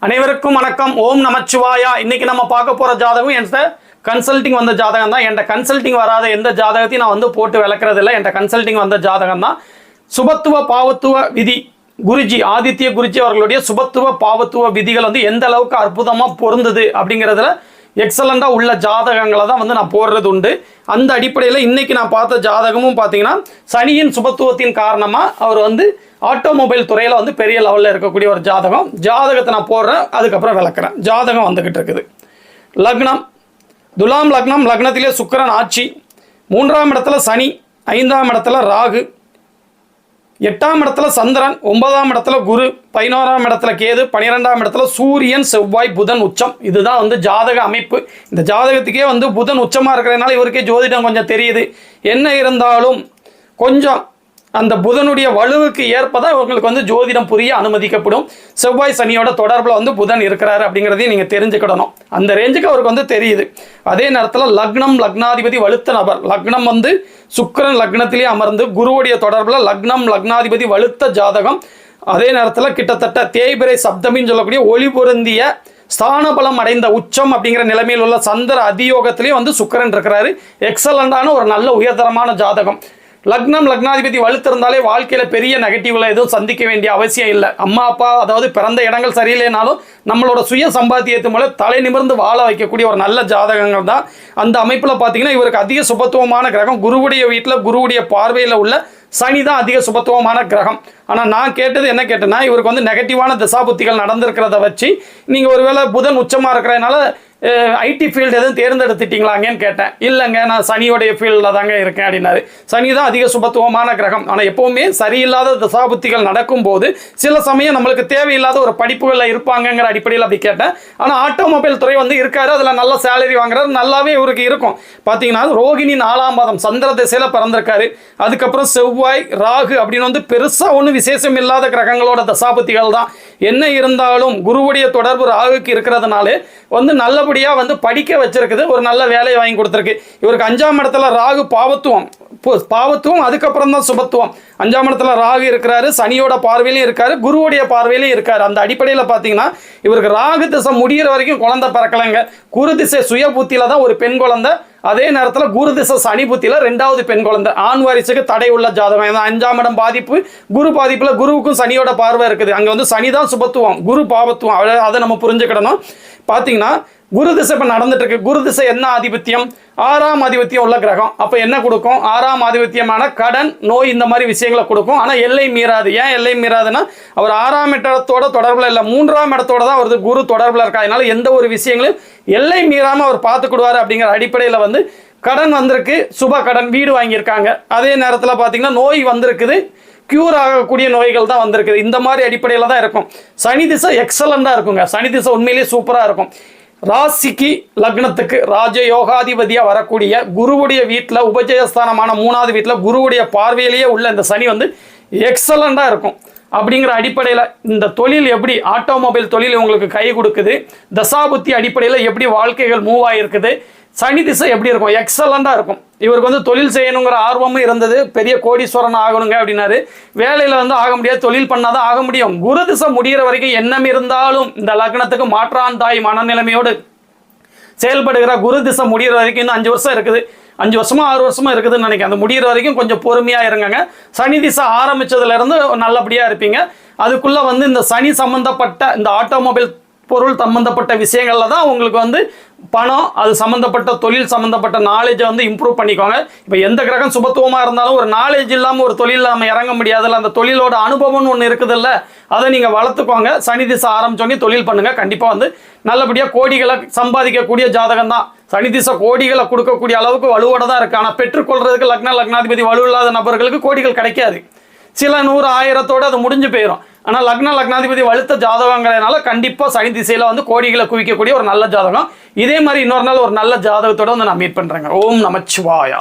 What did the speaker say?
அனைவருக்கும் வணக்கம். ஓம் நமச்சிவாயா. இன்னைக்கு நம்ம பார்க்க போற ஜாதகம் என்கிட்ட கன்சல்டிங் வந்த ஜாதகம் தான். என்கிட்ட கன்சல்டிங் வராத எந்த ஜாதகத்தையும் நான் போட்டு விளக்குறது இல்லை. என்கிட்ட கன்சல்டிங் வந்த ஜாதகம் தான். சுபத்துவ பாவத்துவ விதி குருஜி ஆதித்ய குருஜி அவர்களுடைய சுபத்துவ பாவத்துவ விதிகள் எந்த அளவுக்கு அற்புதமா பொருந்தது அப்படிங்கிறதுல எக்ஸலண்டா உள்ள ஜாதகங்களை தான் நான் போடுறது உண்டு. அந்த அடிப்படையில் இன்னைக்கு நான் பார்த்த ஜாதகமும் பார்த்தீங்கன்னா சனியின் சுபத்துவத்தின் காரணமா அவர் ஆட்டோமொபைல் துறையில் பெரிய லெவலில் இருக்கக்கூடிய ஒரு ஜாதகம். ஜாதகத்தை நான் போடுறேன், அதுக்கப்புறம் விளக்குறேன். ஜாதகம் வந்துகிட்டு இருக்குது. லக்னம் துலாம் லக்னம். லக்னத்திலே சுக்கிரன் ஆட்சி, 3ஆம் இடத்துல சனி, 5ஆம் இடத்துல ராகு, 8ஆம் இடத்துல சந்திரன், 9ஆம் இடத்துல குரு, 11ஆம் இடத்துல கேது, 12ஆம் இடத்துல சூரியன், செவ்வாய், புதன் உச்சம். இதுதான் ஜாதக அமைப்பு. இந்த ஜாதகத்துக்கே புதன் உச்சமாக இருக்கிறதுனால இவருக்கே ஜோதிடம் கொஞ்சம் தெரியுது. என்ன இருந்தாலும் கொஞ்சம் அந்த புதனுடைய வலுவுக்கு ஏற்பதான் இவங்களுக்கு ஜோதிடம் புரிய அனுமதிக்கப்படும். செவ்வாய் சனியோட தொடர்பில் புதன் இருக்கிறாரு அப்படிங்கிறதையும் நீங்கள் தெரிஞ்சுக்கிடணும். அந்த ரேஞ்சுக்கு அவருக்கு தெரியுது. அதே நேரத்தில் லக்னம் லக்னாதிபதி வலுத்த நபர். லக்னம் சுக்கிரன் லக்னத்திலே அமர்ந்து குருவுடைய தொடர்பில் லக்னம் லக்னாதிபதி வலுத்த ஜாதகம். அதே நேரத்தில் கிட்டத்தட்ட தேய்பிரை சப்தமின்னு சொல்லக்கூடிய ஒளி பொருந்திய ஸ்தானபலம் அடைந்த உச்சம் அப்படிங்கிற நிலைமையில் உள்ள சந்திர அதியோகத்திலேயே சுக்கிரன் இருக்கிறாரு. எக்ஸலண்டான ஒரு நல்ல உயர்தரமான ஜாதகம். லக்னம் லக்னாதிபதி வலுத்திருந்தாலே வாழ்க்கையில் பெரிய நெகட்டிவ்ல எதுவும் சந்திக்க வேண்டிய அவசியம் இல்லை. அம்மா அப்பா அதாவது பிறந்த இடங்கள் சரியில்லைனாலும் நம்மளோட சுய சம்பாத்தியத்து மூலம் தலை நிமிர்ந்து வாழ வைக்கக்கூடிய ஒரு நல்ல ஜாதகங்கள் தான். அந்த அமைப்பில் பார்த்தீங்கன்னா இவருக்கு அதிக சுபத்துவமான கிரகம் குருவுடைய வீட்டில் குருவுடைய பார்வையில் உள்ள சனி தான் அதிக சுபத்துவமான கிரகம். ஆனால் நான் கேட்டது என்ன கேட்டேன்னா இவருக்கு நெகட்டிவான திசாபுத்திகள் நடந்திருக்கிறத வச்சு நீங்கள் ஒருவேளை புதன் உச்சமாக இருக்கிறதுனால ஐடி ஃபீல்டு எதுவும் தேர்ந்தெடுத்துட்டீங்களாங்கன்னு கேட்டேன். இல்லைங்க, நான் சனியோடைய ஃபீல்டில் தாங்க இருக்கேன் அப்படின்னாரு. சனி தான் அதிக சுபத்துவமான கிரகம். ஆனால் எப்போவுமே சரியில்லாத தசாபுத்திகள் நடக்கும்போது சில சமயம் நம்மளுக்கு தேவையில்லாத ஒரு படிப்புகளில் இருப்பாங்கங்கிற அடிப்படையில் அப்படி கேட்டேன். ஆனால் ஆட்டோமொபைல் துறை இருக்காரு, அதில் நல்ல சேலரி வாங்குறாரு, நல்லாவே இவருக்கு இருக்கும். பார்த்தீங்கன்னா ரோகிணி 4ஆம் பாதம் சந்திர திசையில் பிறந்திருக்காரு. அதுக்கப்புறம் செவ்வாய் ராகு அப்படின்னு பெருசாக ஒன்றும் விசேஷம் இல்லாத கிரகங்களோட தசாபுத்திகள் தான். என்ன இருந்தாலும் குருவுடைய தொடர்பு ராகுக்கு இருக்கிறதுனாலே நல்லபடியாக படிக்க வச்சிருக்குது. ஒரு நல்ல வேலையை வாங்கி கொடுத்துருக்கு. இவருக்கு 5ஆம் இடத்துல ராகு பாவத்துவம் அதுக்கப்புறம் தான் சுபத்துவம். 5ஆம் இடத்துல ராகு இருக்கிறாரு, சனியோட பார்வையிலையும் இருக்காரு, குருவுடைய பார்வையிலையும் இருக்காரு. அந்த அடிப்படையில் பார்த்தீங்கன்னா இவருக்கு ராகு திசை முடிகிற வரைக்கும் குழந்தை பிறக்கலைங்க. குரு திசை சுய புத்தியில தான் ஒரு பெண் குழந்தை. அதே நேரத்தில் குரு திசை சனி புத்தியில 2வது பெண் குழந்தை. ஆண் வாரிசுக்கு தடை உள்ள ஜாதகம். 5ஆம் இடம் பாதிப்பு, குரு பாதிப்புல குருவுக்கும் சனியோட பார்வை இருக்குது. அங்கே சனி தான் சுபத்துவம், குரு பாவத்துவம். அதை நம்ம புரிஞ்சுக்கிடணும். பார்த்தீங்கன்னா குரு திசை இப்போ நடந்துட்டு இருக்கு. குரு திசை என்ன ஆதிபத்தியம்? 6ஆம் ஆதிபத்தியம் உள்ள கிரகம். அப்போ என்ன கொடுக்கும்? 6ஆம் ஆதிபத்தியமான கடன் நோய் இந்த மாதிரி விஷயங்களை கொடுக்கும். ஆனால் எல்லை மீறாது. ஏன் எல்லை மீறாதுன்னா அவர் 6ஆம் இடத்தோட தொடர்பில் இல்லை, 3ஆம் இடத்தோட தான் அவரது குரு தொடர்பில் இருக்கா. அதனால எந்த ஒரு விஷயங்களையும் எல்லை மீறாமல் அவர் பார்த்துக்கிடுவார். அப்படிங்கிற அடிப்படையில் கடன் வந்திருக்கு, சுப கடன், வீடு வாங்கியிருக்காங்க. அதே நேரத்தில் பார்த்தீங்கன்னா நோய் வந்திருக்குது, கியூர் ஆகக்கூடிய நோய்கள் தான் வந்திருக்குது. இந்த மாதிரி அடிப்படையில் தான் இருக்கும். சனி திசை எக்ஸலண்டாக இருக்குங்க. சனி திசை உண்மையிலேயே சூப்பராக இருக்கும். ராசிக்கு லக்னத்துக்கு ராஜயோகாதிபதியாக வரக்கூடிய குருவுடைய வீட்டில் உபஜயஸ்தானமான 3வது வீட்டில் குருவுடைய பார்வையிலேயே உள்ள இந்த சனி எக்ஸலண்டாக இருக்கும். அப்படிங்கிற அடிப்படையில் இந்த தொழில் எப்படி ஆட்டோமொபைல் தொழில் உங்களுக்கு கை கொடுக்குது, தசாபுத்தி அடிப்படையில் எப்படி வாழ்க்கைகள் மூவ் ஆகிருக்குது, சனி திசை எப்படி இருக்கும்? எக்ஸலண்டாக இருக்கும். இவருக்கு தொழில் செய்யணுங்கிற ஆர்வமும் இருந்தது. பெரிய கோடீஸ்வரன் ஆகணுங்க அப்படின்னாரு. வேலையில் ஆக முடியாது, தொழில் பண்ணாதான் ஆக முடியும். குரு திசை முடிகிற வரைக்கும் எண்ணம் இருந்தாலும் இந்த லக்னத்துக்கு மாற்றான் தாய் மனநிலைமையோடு செயல்படுகிற குரு திசை முடிகிற வரைக்கும் இன்னும் 5 வருஷம் இருக்குது. 5 வருஷமா 6 வருஷமா இருக்குதுன்னு நினைக்கிறேன். அந்த முடிகிற வரைக்கும் கொஞ்சம் பொறுமையாக இருங்க. சனி திசை ஆரம்பிச்சதுலேருந்து நல்லபடியாக இருப்பீங்க. அதுக்குள்ளே இந்த சனி சம்மந்தப்பட்ட இந்த ஆட்டோமொபைல் பொருள் சம்பந்தப்பட்ட விஷயங்கள்ல தான் உங்களுக்கு பணம், அது சம்மந்தப்பட்ட தொழில் சம்மந்தப்பட்ட நாலேஜை இம்ப்ரூவ் பண்ணிக்கோங்க. இப்போ எந்த கிரகம் சுபத்துவமாக இருந்தாலும் ஒரு நாலேஜ் இல்லாமல் ஒரு தொழில் நம்ம இறங்க முடியாதுல்ல. அந்த தொழிலோட அனுபவம்னு ஒன்று இருக்குதுல்ல, அதை நீங்கள் வளர்த்துக்கோங்க. சனி திசை ஆரம்பிச்சோன்னே தொழில் பண்ணுங்கள். கண்டிப்பாக நல்லபடியாக கோடிகளை சம்பாதிக்கக்கூடிய ஜாதகம் தான். சனி திசை கோடிகளை கொடுக்கக்கூடிய அளவுக்கு வலுவோட தான் இருக்குது. ஆனால் பெற்றுக்கொள்றதுக்கு லக்னாதிபதி வலு இல்லாத நபர்களுக்கு கோடிகள் கிடைக்காது. சில 100 1000 அது முடிஞ்சு போயிடும். ஆனால் லக்னாதிபதி வலுத்த ஜாதகங்கிறதுனால கண்டிப்பாக சனி திசையில் கோடிகளை குவிக்கக்கூடிய ஒரு நல்ல ஜாதகம். இதே மாதிரி இன்னொரு நாள் ஒரு நல்ல ஜாதகத்தோட நான் மீட் பண்ணுறேங்க. ஓம் நமச்சிவாயா.